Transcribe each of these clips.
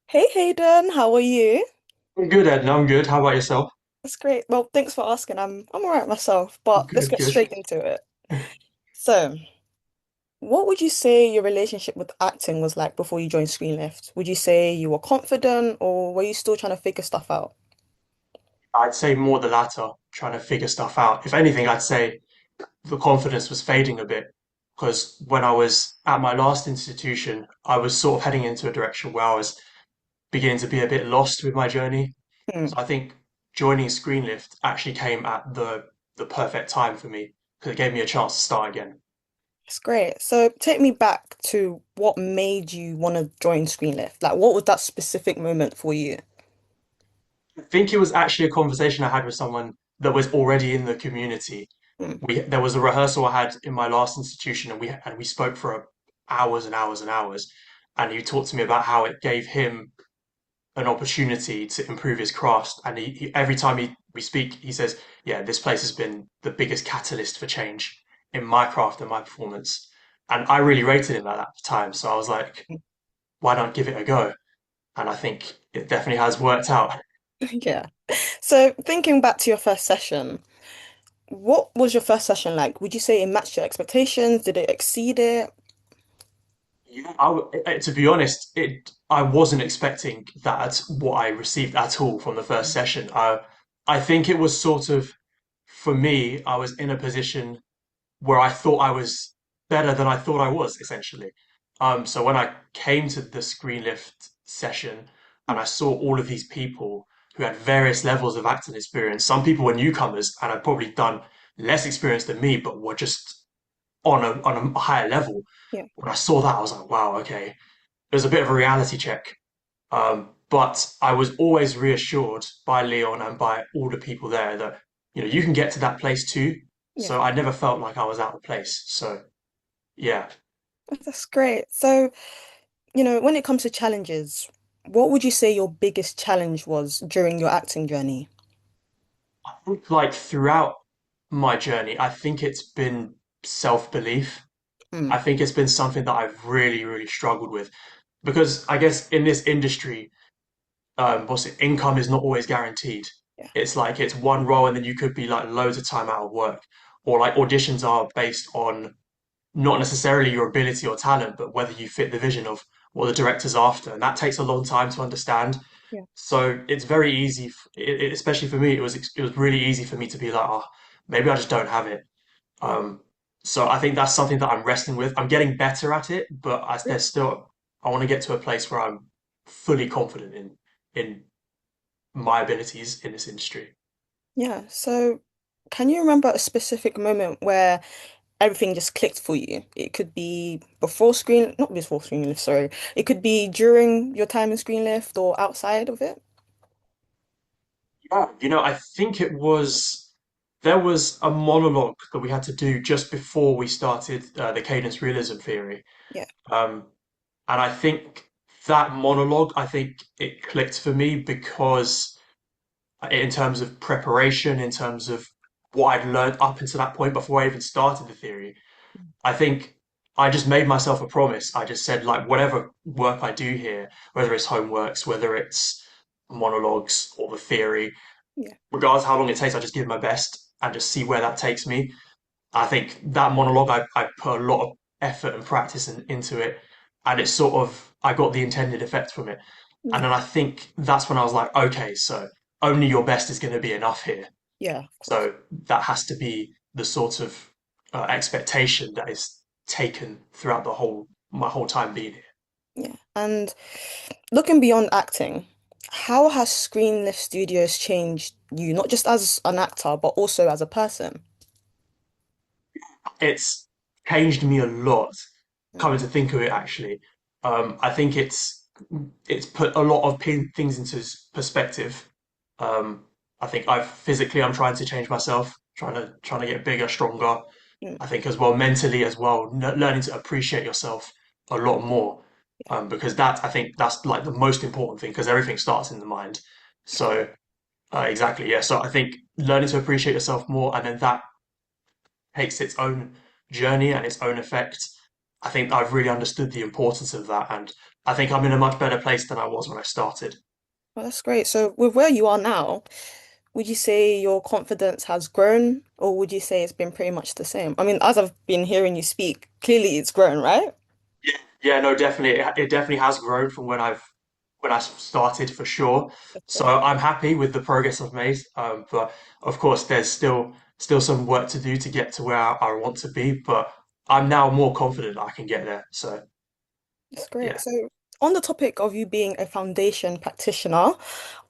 Hey Hayden, how are you? I'm good, Ed. I'm good. How about yourself? That's great. Well, thanks for asking. I'm all right myself, but let's Good, get good. straight into it. So, what would you say your relationship with acting was like before you joined ScreenLift? Would you say you were confident or were you still trying to figure stuff out? I'd say more the latter, trying to figure stuff out. If anything, I'd say the confidence was fading a bit because when I was at my last institution, I was sort of heading into a direction where I was beginning to be a bit lost with my journey. Hmm, So I think joining ScreenLift actually came at the perfect time for me because it gave me a chance to start again. that's great. So, take me back to what made you want to join ScreenLift. Like, what was that specific moment for you? I think it was actually a conversation I had with someone that was already in the community. Hmm, There was a rehearsal I had in my last institution, and we spoke for hours and hours and hours. And he talked to me about how it gave him an opportunity to improve his craft. And every time we speak, he says, "Yeah, this place has been the biggest catalyst for change in my craft and my performance." And I really rated him at that time, so I was like, "Why not give it a go?" And I think it definitely has worked out. yeah. So, thinking back to your first session, what was your first session like? Would you say it matched your expectations? Did it exceed it? Yeah, to be honest, it I wasn't expecting that what I received at all from the first session. I think it was sort of for me, I was in a position where I thought I was better than I thought I was, essentially. So when I came to the ScreenLift session and I saw all of these people who had various levels of acting experience, some people were newcomers and had probably done less experience than me, but were just on a higher level. Yeah. When I saw that, I was like, wow, okay. It was a bit of a reality check. But I was always reassured by Leon and by all the people there that, you can get to that place too. Yeah. So I never felt like I was out of place. So yeah, That's great. So, when it comes to challenges, what would you say your biggest challenge was during your acting journey? I think like throughout my journey, I think it's been self-belief. Hmm. I think it's been something that I've really, really struggled with because I guess in this industry, what's it, income is not always guaranteed. Yeah. It's like it's one role and then you could be like loads of time out of work. Or like auditions are based on not necessarily your ability or talent, but whether you fit the vision of what the director's after. And that takes a long time to understand. Yeah. So it's very easy, especially for me, it was really easy for me to be like, oh, maybe I just don't have it. Yeah. Um, so I think that's something that I'm wrestling with. I'm getting better at it, but there's still I want to get to a place where I'm fully confident in my abilities in this industry. Yeah. So, can you remember a specific moment where everything just clicked for you? It could be not before ScreenLift, sorry. It could be during your time in ScreenLift or outside of it. Yeah, I think there was a monologue that we had to do just before we started the Cadence Realism theory. Yeah. Um, and I think that monologue, I think it clicked for me because in terms of preparation, in terms of what I'd learned up until that point before I even started the theory, I think I just made myself a promise. I just said, like, whatever work I do here, whether it's homeworks, whether it's monologues or the theory, Yeah. regardless how long it takes, I just give my best and just see where that takes me. I think that monologue, I put a lot of effort and practice into it, and it's sort of, I got the intended effect from it. And Yeah. then I think that's when I was like, okay, so only your best is going to be enough here. Yeah, of course. So that has to be the sort of expectation that is taken throughout my whole time being here. Yeah. And looking beyond acting, how has ScreenLift Studios changed you, not just as an actor, but also as a person? It's changed me a lot, Mm. coming to think of it, actually. I think it's put a lot of things into perspective. Um, I think I'm trying to change myself, trying to get bigger, stronger. Mm. I think as well mentally as well, learning to appreciate yourself a lot more. Yeah. Because I think that's like the most important thing because everything starts in the mind. So exactly, yeah. So I think learning to appreciate yourself more, and then that takes its own journey and its own effect. I think I've really understood the importance of that, and I think I'm in a much better place than I was when I started. Well, that's great. So with where you are now, would you say your confidence has grown, or would you say it's been pretty much the same? I mean, as I've been hearing you speak, clearly it's grown, right? Yeah, yeah, no, definitely, it definitely has grown from when I started for sure. So Okay. I'm happy with the progress I've made. But of course, there's still some work to do to get to where I want to be. But I'm now more confident I can get there. So That's great. yeah. So, on the topic of you being a foundation practitioner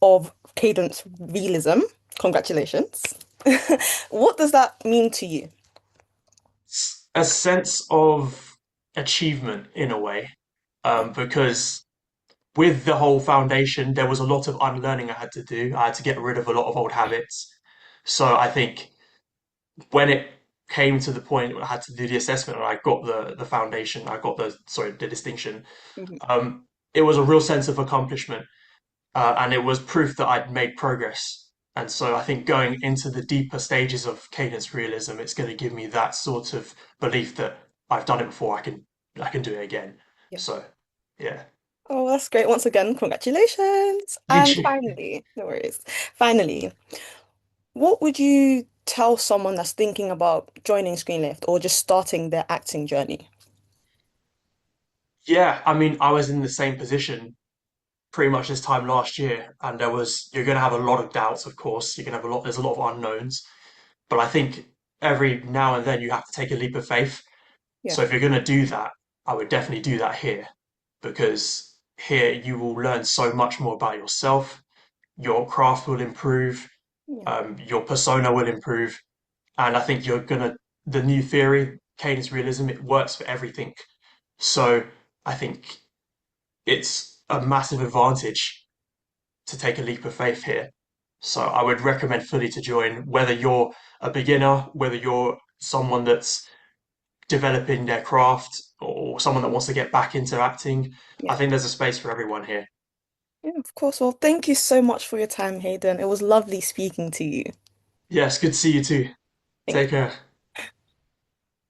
of Cadence Realism, congratulations. What does that mean to you? A sense of achievement in a way, Yeah. because with the whole foundation, there was a lot of unlearning I had to do. I had to get rid of a lot of old habits. So I think when it came to the point where I had to do the assessment and I got the foundation, I got the distinction. Mhm. It was a real sense of accomplishment, and it was proof that I'd made progress. And so I think going into the deeper stages of cadence realism, it's going to give me that sort of belief that I've done it before. I can do it again. Yeah. So yeah, Oh, that's great. Once again, congratulations. thank And you. finally, no worries. Finally, what would you tell someone that's thinking about joining ScreenLift or just starting their acting journey? Yeah, I mean, I was in the same position pretty much this time last year, and you're going to have a lot of doubts, of course. You're going to have a lot. There's a lot of unknowns, but I think every now and then you have to take a leap of faith. Yeah. So if you're going to do that, I would definitely do that here because here you will learn so much more about yourself. Your craft will improve, Yeah. your persona will improve, and I think the new theory, cadence realism, it works for everything. So I think it's a massive advantage to take a leap of faith here. So I would recommend fully to join, whether you're a beginner, whether you're someone that's developing their craft or someone that wants to get back into acting. I Yeah. think there's a space for everyone here. Yeah, of course. Well, thank you so much for your time, Hayden. It was lovely speaking to you. Yes, good to see you too. Thank Take care.